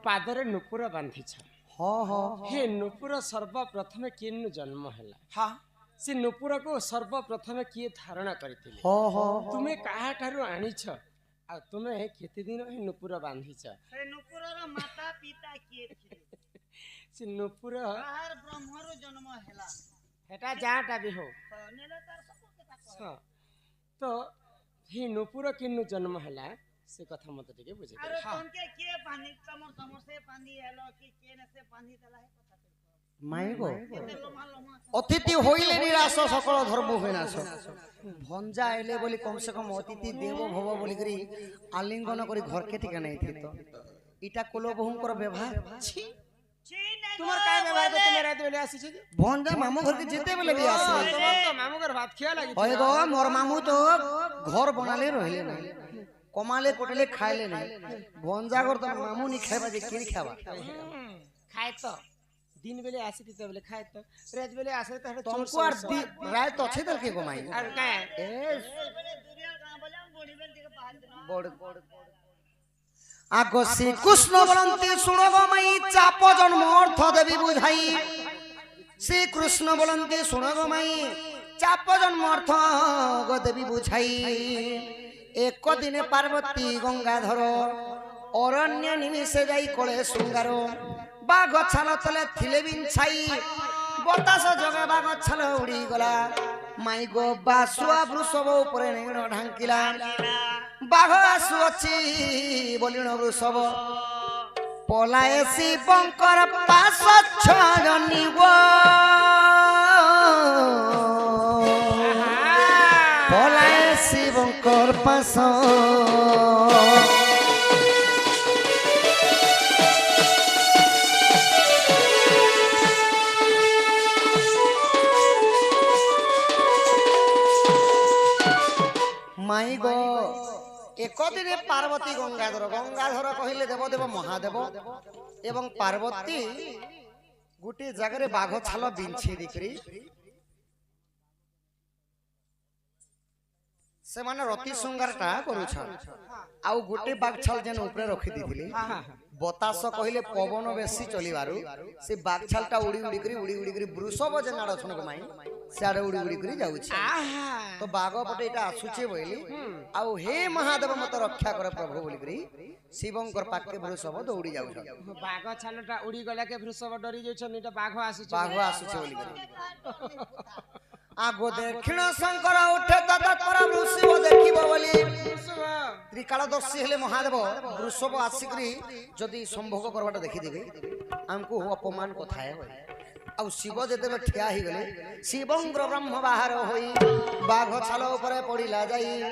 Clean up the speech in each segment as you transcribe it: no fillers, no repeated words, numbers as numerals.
पादरे नुपुर बांधिछ हाँ हाँ हे नुपुर सर्वप्रथम किनु जन्म हैला हाँ से नुपुर को सर्वप्रथम किए धारणा करथिले हाँ हाँ तुमे काहा ठारू आनिछ आ तुमे केते दिन हे नुपुर बांधिछ से नुपुरर माता पिता किए थिले से नुपुर बाहर ब्रह्मरु जन्म हैला हेटा जाटा भी हो नेले तार सब कथा कह हाँ तो हे नुपुर किनु जन्म हैला से कथा मत टिके बुझे अरे तोनके के पानी तमर से पानी हेलो कि केने से पानी तला है कथा माई गो केते लम्हा लम्हा अतिथि होइले निराश सकल धर्म विनाश भंजा आइले बोली कम से कम अतिथि देव भव बोली करी आलिंगन करी घर के ठिका नहीं थी तो इटा कुलो बहुंकर व्यवहार छी छी नहीं तुम्हार काय व्यवहार को तुमे रात बेले आसी छी भंजा मामू घर के जेते बेले भी आसे तुम्हार तो मामू घर भात खिया लागी होय गो मोर मामू तो घर बनाले रहले नहीं कमाले कोटले खाइले नहीं भंजा घर तो मामू नहीं खाइबा जे केरी खाबा खाए तो दिन बेले आसी थी तो बेले खाए तो रात बेले आसे तो तुमको आर राय तो अच्छे दल के गोमाई और काय ए बड़े दुनिया का बोला बड़ी बेल दिखे बाहर दिना बड़ आगो श्री कृष्ण बोलंती सुनो गोमाई चाप जन्म अर्थ देवी बुझाई श्री कृष्ण बोलंती सुनो गोमाई चाप जन्म अर्थ गो देवी बुझाई एक दिने पार्वती गंगाधर अरण्य निमिषे जाई कोले सुंगार बाघ छाल तले थिले बिछाई बतास जगे बाघ छाल उड़ी गला माई गो बासुआ वृषभ उपरे नेण ढांकिला बाघ आसु अछि बोलिण वृषभ पलाए शिवंकर पास छजनी गो पलाए शिवंकर पास माई गो एक दिन पार्वती गंगाधर गंगाधर कहले देवदेव महादेव एवं पार्वती गोटे जगह बाघ छाल बिछे दिकरी से माने रति श्रृंगारटा करूछन आउ गोटे बाघ छाल जन ऊपर रखी दिथिले बतास कहले पवन बेसी चलिबारु से बाघ छालटा उड़ी उड़ी करी वृषभ जे नाड़ छन माई साडे उड़ी उड़ी करी जाउछि तो बाघ पटे एटा आसुचे बोली आउ हे महादेव मत रक्षा कर प्रभु बोली करी शिवंकर पाके वृषभ दौड़ी जाउछ बाघ छालटा उड़ी गला के वृषभ डरी जाउछन एटा बाघ आसुचे बोली करी आगो दक्षिण शंकर उठे तत्पर वृषभ देखिबो बोली त्रिकालदर्शी हेले महादेव वृषभ आसिकरी जदि संभोग करबाटा देखि देबे हमको अपमान कथा है आउ शिव जेते ठिया ही गले शिवंग्र ब्रह्म बाहर होई बाघ छाल ऊपर पड़िला जाई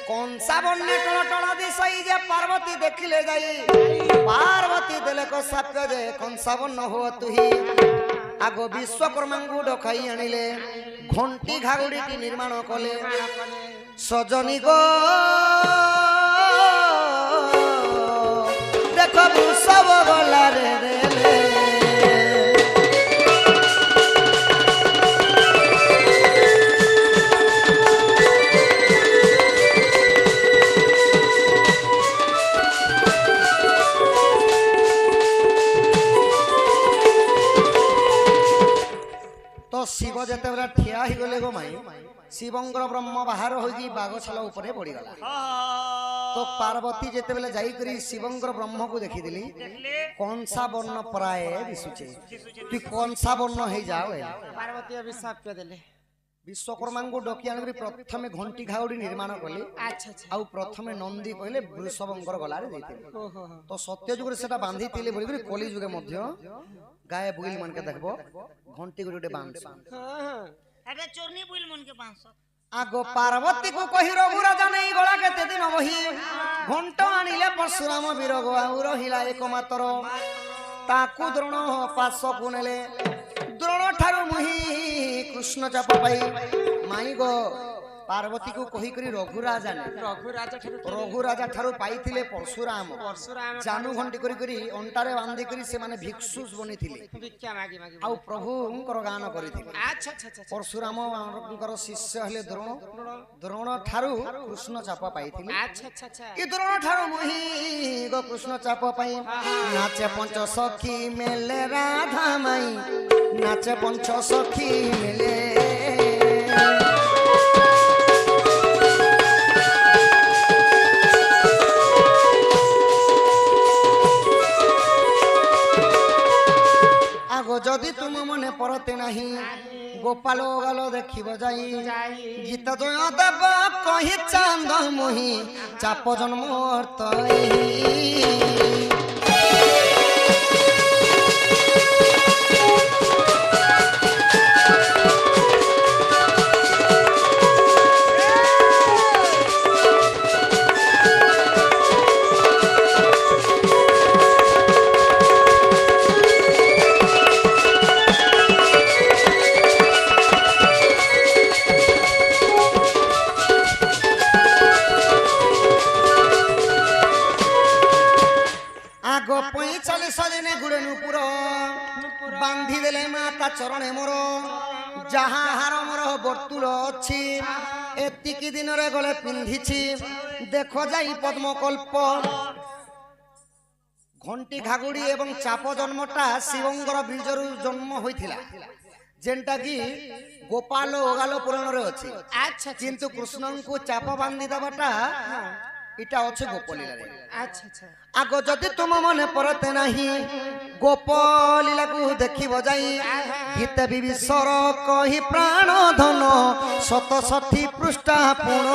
कंसा बन्ने टण टण दिसई जे पार्वती देखिले जाई पार्वती देले को साप्य जे कंसा बन्न हो तुही आगो विश्वकर्मांगु डकाई आनिले घंटी घागुड़ी निर्माण कले सजनी गो देखो वृषभ गला रे रे तो शिव जेते ठिया ही गले गो माई शिवंकर ब्रह्म बाहर होगी बाघ छाल ऊपर पड़ी गला तो पार्वती जेते बेले जाई करी शिवंकर ब्रह्म को देखि दिली कंसा वर्ण प्राय दिसुचे तू कंसा वर्ण हे जाओ पार्वती अभिशाप के देले विश्वकर्मा को डकी आनी प्रथमे घंटी घाउड़ी निर्माण कले अच्छा अच्छा आउ प्रथमे नंदी कहले वृषभंकर गलारे देथिले ओहो तो सत्य जुग सेटा बांधी तिले बोली कली जुगे मध्य गाय बुइल मन के देखबो घंटी गुटे बांध हां अरे चोरनी बुइल मन के 500 आगो पार्वती को कहि रघुराजा नहीं गला के ते दिन बही घंट आनिले परशुराम वीर गो आउ रहिला एक मात्र ताकू द्रोण पास को नेले द्रोण ठारू मुही कृष्ण चाप पाई माई गो पार्वती को कही करी रघु राजा ने रघु राजा ठारू रघु राजा ठारू पाइथिले परशुराम परशुराम जानू घंटी करी करी अंटारे बांधी करी से माने भिक्षु बनिथिले भिक्षा मागी मागी आउ प्रभुंकर गान करिथिले अच्छा अच्छा अच्छा परशुरामकर शिष्य हेले द्रोण द्रोण ठारू कृष्ण चाप पाइथिले अच्छा अच्छा अच्छा कि द्रोण ठारू मुही गो कृष्ण चाप पाई नाचे पंच सखी मेले राधा माई नाचे पंच सखी मेले आगो जदि तुम मने परते नाही गोपाल गालो देखिब जाई गीत जय देव कही चांद मुही चाप जन्म आगो 45 दिने गुड़े नुपुर बांधी देले माता चरणे मोर जहाँ हार मोर बर्तुल अच्छी एतिकी दिन रे गले पिंधिछि देखो जाई पद्मकल्प घंटी घागुड़ी एवं चाप जन्मटा शिवंगर बीजरु जन्म होइथिला जेनटा कि गोपाल ओगालो पुराण रे अछि अच्छा किंतु कृष्ण को चाप बांधी दबाटा इटा अच्छे गोपलीला रे अच्छा अच्छा आगो जदि तुम मने परते नाही गोपलीला को देखिब जाई गीत विभीषण कही प्राण धन 67 पृष्ठा पुण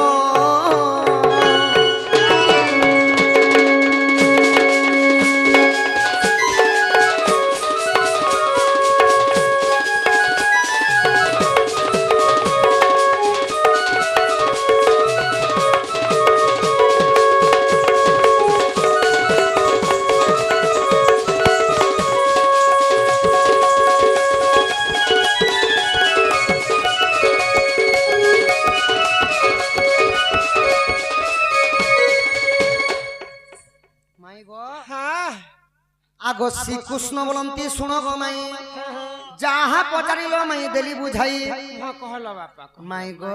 आगो श्री कृष्ण बोलती शुण गो माई जहाँ पचारिल माई देली बुझाई हाँ कहलो बापा माई गो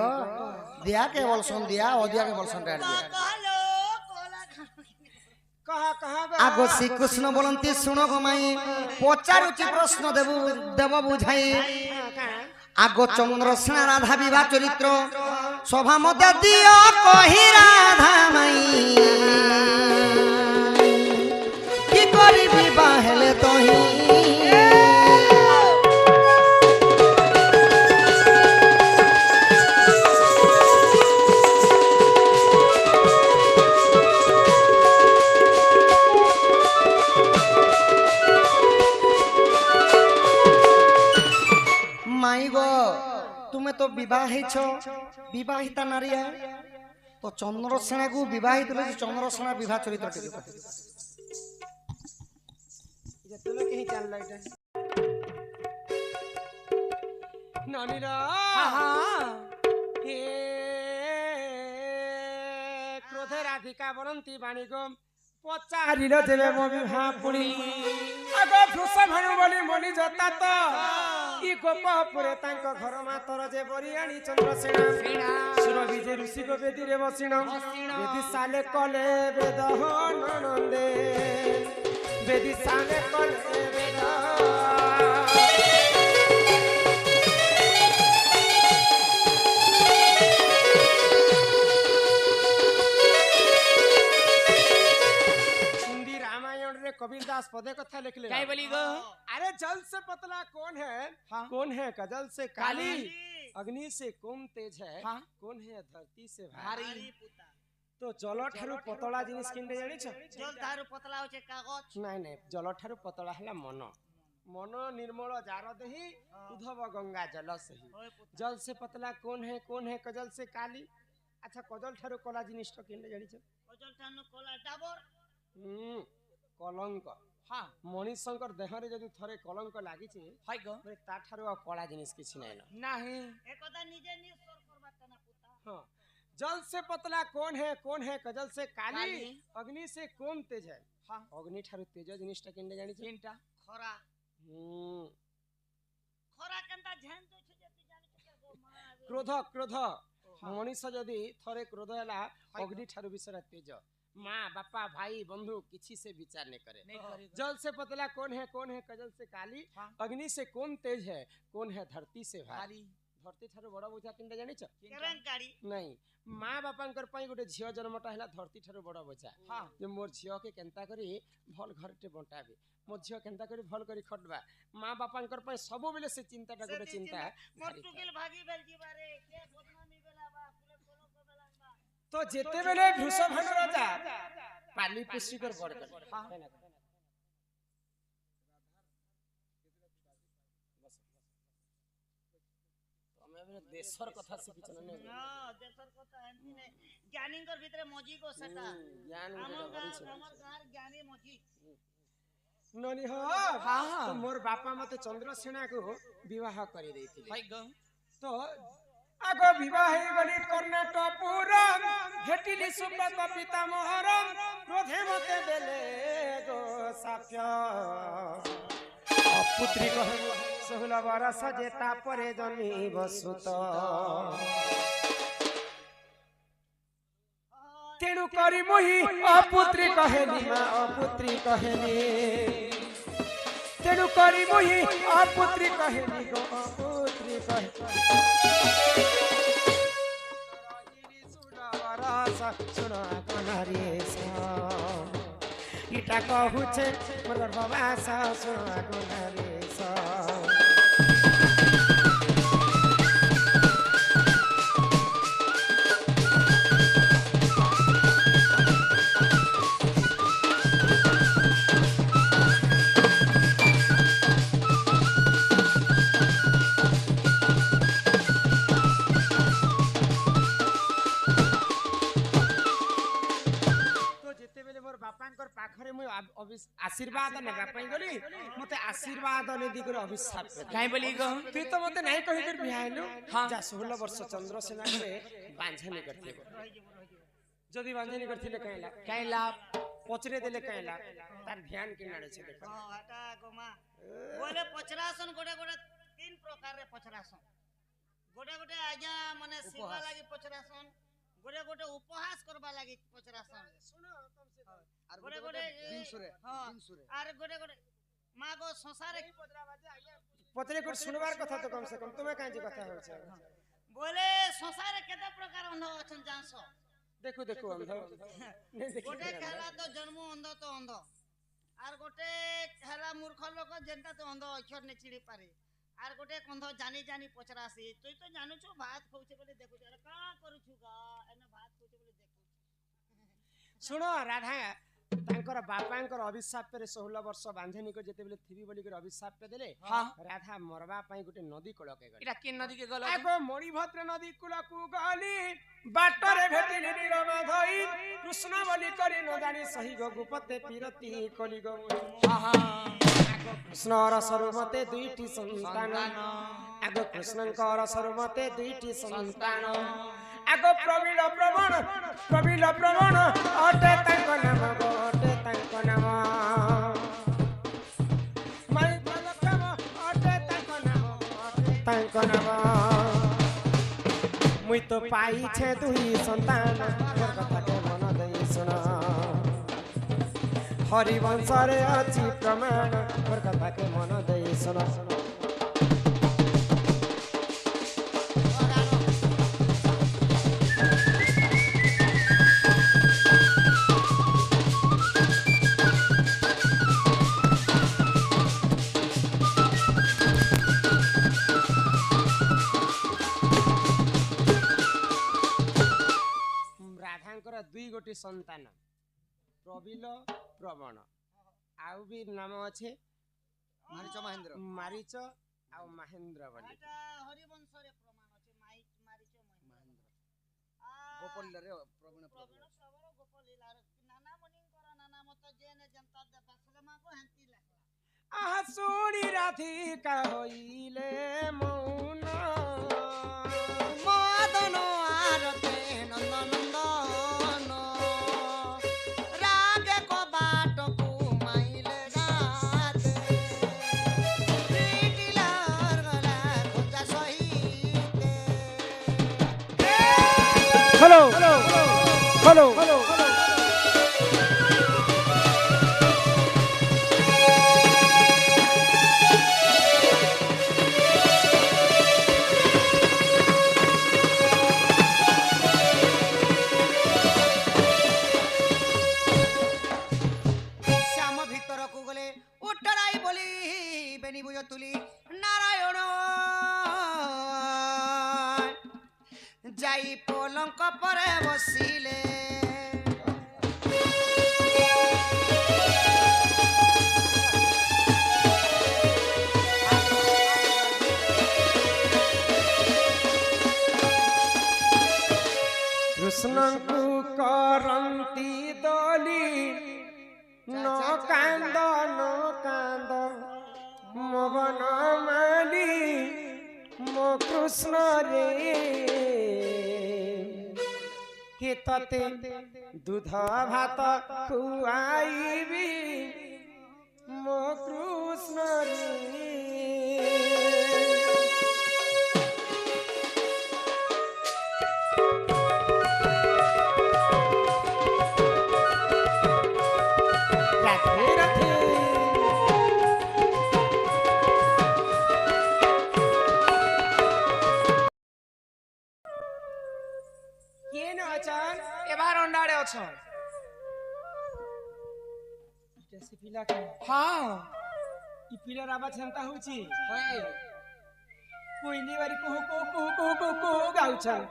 दिया के बोलसन दिया ओदिया के बोलसन टार दिया कहलो कोला कहा कहा आगो श्री कृष्ण बोलती शुण गो माई पचारुची प्रश्न देव बुझाई आगो चंद्रसेना राधा विवाह चरित्र सभा मत दियो कही राधा माई की करी विवाह हेले तही माई गो तुम्हें तो विवाहिता नारिया तो चंद्रसेना को विवाहित चंद्रसेना विवाह चरित्र तुम्हें कहीं चल रहा है नानीरा हे क्रोधे राधिका बोलती बाणी गो पचारिल जेबे मो विवाह पुरी आगो फुस भानु बोली मनी जता तो ई गोपपुरे तांको घर मातर जे बरियाणी चंद्रसेना सुर विजय ऋषि को बेदी रे बसिण बेदी साले कले वेद नंदे बेदी साले कले वेद कबीरदास पदे कथा लिख ले क्या बोली गो अरे जल से पतला कौन है हाँ? कौन है कजल से काली अग्नि से कौन तेज है हाँ? कौन है धरती से भारी तो जल ठारू पतला जिनिस किनते जानि छ जल ठारू पतला होचे कागज नहीं नहीं जल ठारू पतला हला मन मन निर्मल जार देही उद्धव गंगा जल सही जल से पतला कौन है कजल से काली अच्छा कजल ठारू कला जिनिस तो किनते जानि छ कजल ठारू कला डाबर कलंक हाँ मनीषंकर देहरे जदि थरे कलंक लागिछि हाय गो ता ठारू कला जिनिस किछि नै नाही एकदा निजे निस्वर करबा तना पुता हाँ, जल से पतला कौन है कजल से काली काली। अग्नि से कौन तेज है हाँ। अग्नि ठारू तेज जिनिसटा केनटा जानि छ केनटा खरा खरा केनटा ध्यान तो छै जति जानि छै गो मां क्रोध क्रोध मनीष जदि थरे क्रोध हैला अग्नि ठारू विषय तेज माँ बापा भाई बंधु किसी से विचार नहीं करे नहीं करे जल से पतला कौन है कजल से काली हाँ। अग्नि से कौन तेज है कौन है धरती से भारी भारी धरती ठारू बड़ बोझा केनटा जानि छ केरंकारी नहीं माँ बापांकर पई गोटे झियो जन्मटा हैला धरती ठारू बड़ बोझा हां जे मोर झियो के केनता करी भल घर टे बंटाबे मोर झियो केनता करी भल करी खटबा माँ बापांकर पई सब बेले से चिंताटा गोटे चिंता मोर टुकिल भागी बेल जीवारे के बदनामी बेला बा कुले कोनो को बेला बा तो जेते बेले वृषभानु राजा पाली पुष्टि कर बड़ कर हां तमे बेले देशर कथा सिखिछ न हां देशर कथा एंती ने ज्ञानीकर भितरे मजी को सेटा ज्ञान हमर गार ज्ञानी मजी ननी हो हाँ। तो मोर बापा मते चंद्रसेना को विवाह करी देथिले भाई ग तो आगो विवाह हे गली कर्णाटपुर भेटिली सुब्रत पिता मोहरम क्रोधे मते देले गो साप्य पुत्री कह 16 बरस जेता परे जन्मी बसुत तेणु करी मोही अपुत्री कहेली माँ अपुत्री कहेली तेणु करी मोही अपुत्री कहेली गो अपुत्री कहेली सुना कनारी इटा कहूचे मोर बाबा सुना कनारी आशीर्वाद नेबा पई गली मते आशीर्वाद ने दिगर अभिशाप काई बोली ग तू तो मते नहीं कहि कर बिहाइलु जा 16 वर्ष चंद्रसेना रे बांझनी करथे जदी बांझनी करथिले काई लाभ पचरे देले काई लाभ तार ध्यान के नाडे छे देखो हां हटा गोमा बोले पचरासन गोटे गोटे तीन प्रकार रे पचरासन गोटे गोटे आज्ञा माने सेवा लागि पचरासन गोटे गोटे उपहास करबा लागि पचरासन सुनो कम से और गोटे गोटे दिनसुरे हां और गोटे गोटे मागो संसारे पचरे कर सुनबार कथा तो कम से कम तुम्हें काई जे कथा हो छे बोले संसारे केते प्रकार अंध अछन जानसो देखो देखो अंध नहीं देखि गोटे कहला तो जन्म अंध तो अंध और गोटे कहला मूर्ख लोक जेंता तो अंध अक्षर ने चिड़ी पारे आर गोटे कंध जानी जानी पचरासी तुई तो जानू छु भात खाउछे बोले देखु अरे का करू छु गा एने भात खाउछे बोले देखु सुनो राधा तांकर बापांकर अभिशाप पे 16 वर्ष बांधनी को जेते बेले थिबी बोली कर अभिशाप पे देले हां राधा मरबा पई गुटे नदी कूल के गली इटा के नदी के गल आगो मणिभद्र नदी कूल को गली बाटरे भेटिली नीरमा धई कृष्ण बोली करी न जानी सही गो गुपते पीरती कली गो हां हां कृष्णर सर्वमते दुईटी संतान आगो कृष्णकर सर्वमते दुईटी संतान आगो प्रवीण प्रवण अटे तांक नाम गो अटे तांक नाम माई बलकम अटे तांक नाम अटे तांक नाम मुई तो पाई छे दुई संतान मोर कथा के मन देई सुना हरिवंश रे अछि प्रमाण मोर कथा के मन देई सुना राधांकर दुई गोटी संतान प्रबील प्रवण आउ भी नाम अच्छे मारीच महेंद्र मारीच आउ महेंद्र बोली एटा हरिवंश रे प्रमाण अछि मारीच महेंद्र गोपाल रे प्रवीण प्रवीण सबर गोपाल लीला नाना मनिं कर नाना मत जेने जनता दे बसलमा को हंती लखला आह सुनी राधिका होइले मौन मदन आरती হ্যালো হ্যালো শ্যাম ভিতরকু গলে উত্তরাই বলি বেনি বুঝ তুলি নারায়ণ যাই পলঙ্ক পরে বসিলে কৃষ্ণଙ୍କୁ କରନ୍ତି ଦୋଲି ନ କାନ୍ଦ ନ କାନ୍ଦ ମୋ ବନମାଲି ମୋ କୃଷ୍ଣ ରେ କି ତତେ ଦୁଧ ଭାତ ଖୁଆଇବି ମୋ କୃଷ୍ଣ ରେ রাধে রাধে কেন আছেন এবার অন্ডারে অছ সে পিলা কে হ্যাঁ ই পিলার আবাজ হেন্তা হউছি হয় কোইলি বারি কুহু কুহু কুহু কুহু কুহু কুহু গাউছন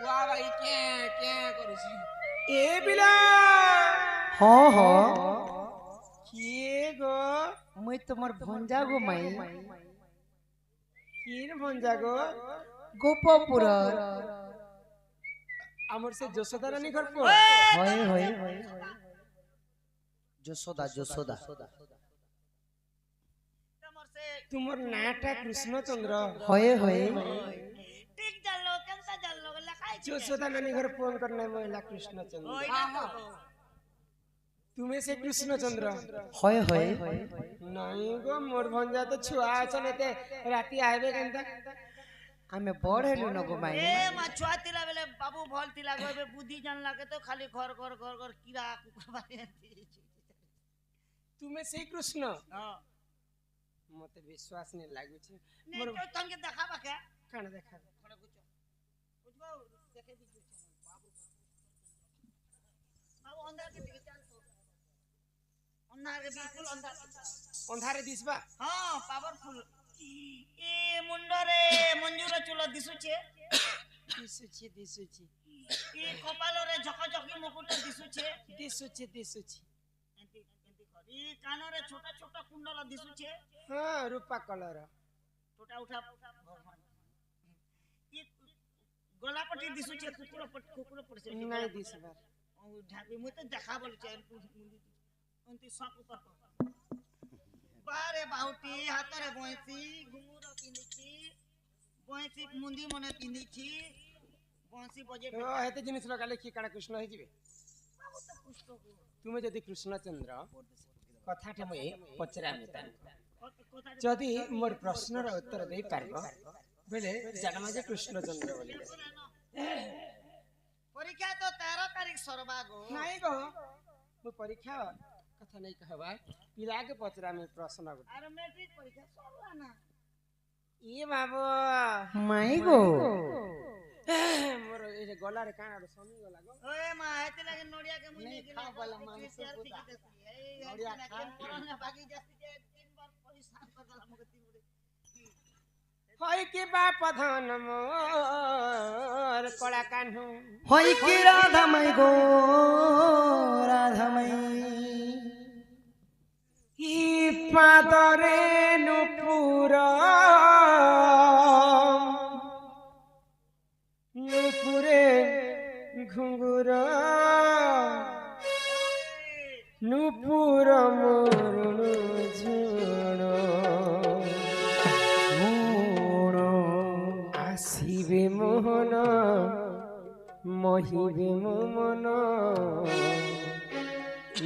ওয়া ভাই কে কে করছি এ পিলা হ্যাঁ হ্যাঁ কে গো মুই তোমার ভঞ্জা গো মাই কিন ভঞ্জা গো গোপপুর আমার সে যশোদা রানী ঘর পো হয় হয় যশোদা যশোদা तमर से তোমার নাটা কৃষ্ণচন্দ্র হয় হয় ठीक जानो केनता जानो लखाई छे যশোদা রানী ঘর ফোন করলে মহিলা কৃষ্ণচন্দ্র ओइ ना तो তুমি সে কৃষ্ণচন্দ্র হয় হয় নাই গো মোর ভঞ্জা তো ছুয়া আছেন এতে রাতি আইবে কেনতা আমি বড় হেলু ন গো মাই ए मा छुआ तिला बेले बाबू भल तिला गबे बुद्धि जान लागे तो खाली घर घर घर घर कीड़ा कुकुर बारे তুমি সেই কৃষ্ণ हां মতে বিশ্বাস নেই লাগুছে ने মোর तो तंगे देखाबा के কাণ দেখা खड़े कुछ बुझबो देखे दी बाबू बाबू अंदर के दिखे चल तो अंदर के बिल्कुल अंदर অন্ধারে দিসবা हां पावरफुल ए मुंडरे मंजूर चुलो दिसुचे দিশুছি দিশুছি ए कपालरे झकझकी मुकुट दिसुचे দিশুছি দিশুছি एंती एंती कर ई कानरे छोटा छोटा कुंडल दिसुचे হ্যাঁ রূপা কলর छोटा उठा भगवान ई गलापटी दिसुचे कुकुर पड़से নাই দিসবার ढाबी मुई तो देखा बोल छै उनती सक ऊपर बारे बाहुटी हातरे बंसी घुंगुर पिनिची बंसी मुंदी मने पिनिची बंसी बजे তো এতে জিনিস লগালে কি কাড়া কৃষ্ণ হয়ে যাবে बाबू तो पुष्ट को তুমি যদি কৃষ্ণচন্দ্র কথাটা মই পচরামি তান कोथा যদি মোর প্রশ্নর উত্তর দেই পারব বলে জানমা যে কৃষ্ণচন্দ্র বলি परीक्षा तो 13 तारीख सरबा गो নাই গো মো পরীক্ষা কথা নাই কহবা পিলাকে পচরামি প্রশ্ন গুলো अरे मैट्रिक परीक्षा सरला ना ই বাবু মাই গো মোর এই যে গলারে কানাড় সমি গলা গো ओए मा हेते लागे नोडिया के मुनी के खा वाला मांस नोडिया खा मोरना बाकी जास्ती जे 3 बार परेशान कर दला मगे 3 बड़े হয় কি বাপ ধন মোর কলা কানু হয় কি রাধা মাই গো রাধা মাই ই পাদরে নুপুর নুপুরে ঘুঙ্গুর নুপুর মোর ঝুড় আসিবে মোহন মহিবে মন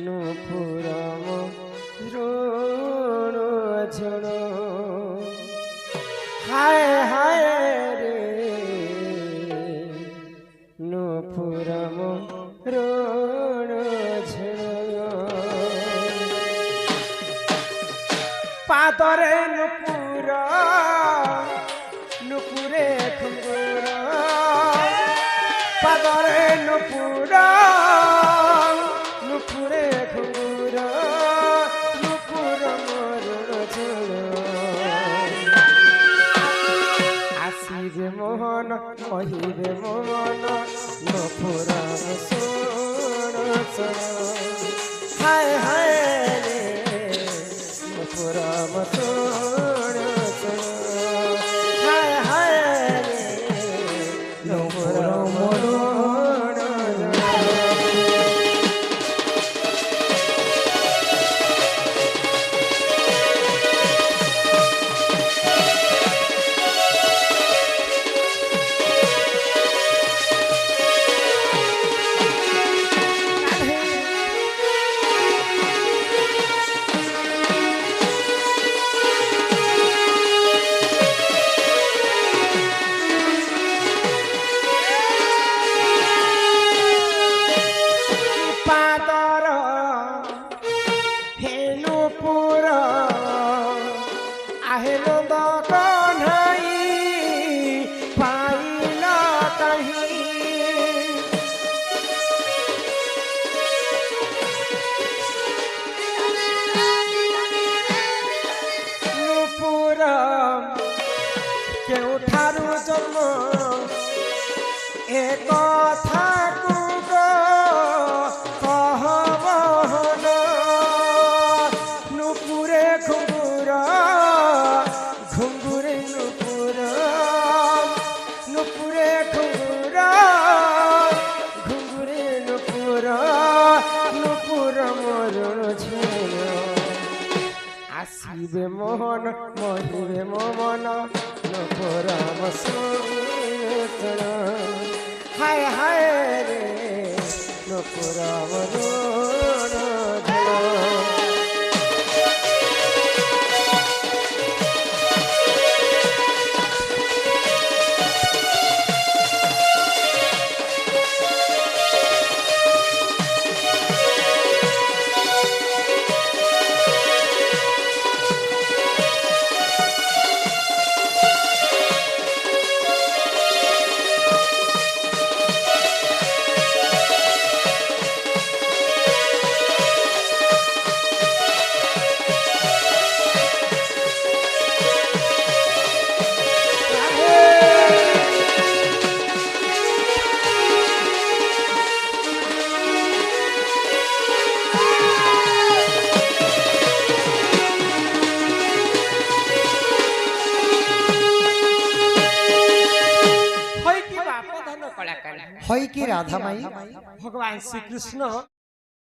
নুপুর ঝুড় ঝুড় হায় হায় রে নো পাদরে নুপুর নুপুরে ঘুঙ্গুর পাদরে নুপুর নুপুরে ঘুঙ্গুর নুপুর মরুণ ঝুল আসিবে মোহন কহিবে মোহন নুপুর শুণ হায় হায় রে নুপুর শুণ হায় হায় রে নুপুর মরুণ পাদর হেনুপুর আহিল দকনাই পাইল কাহি নুপুর কেউঠারু জন্ম এ কথা কুগ কহবন নুপুরে ঘুঙ্গুর ঘুঙ্গুরে নুপুর নুপুরে ঘুঙ্গুর ঘুঙ্গুরে নুপুর নুপুর মরুণ ঝুল আসিবে মোহন মহিবে মোমন নুপুর শুণ হায় হায় রে নুপুর মরুণ ঝুল হয় কি রাধা মাই ভগবান শ্রীকৃষ্ণ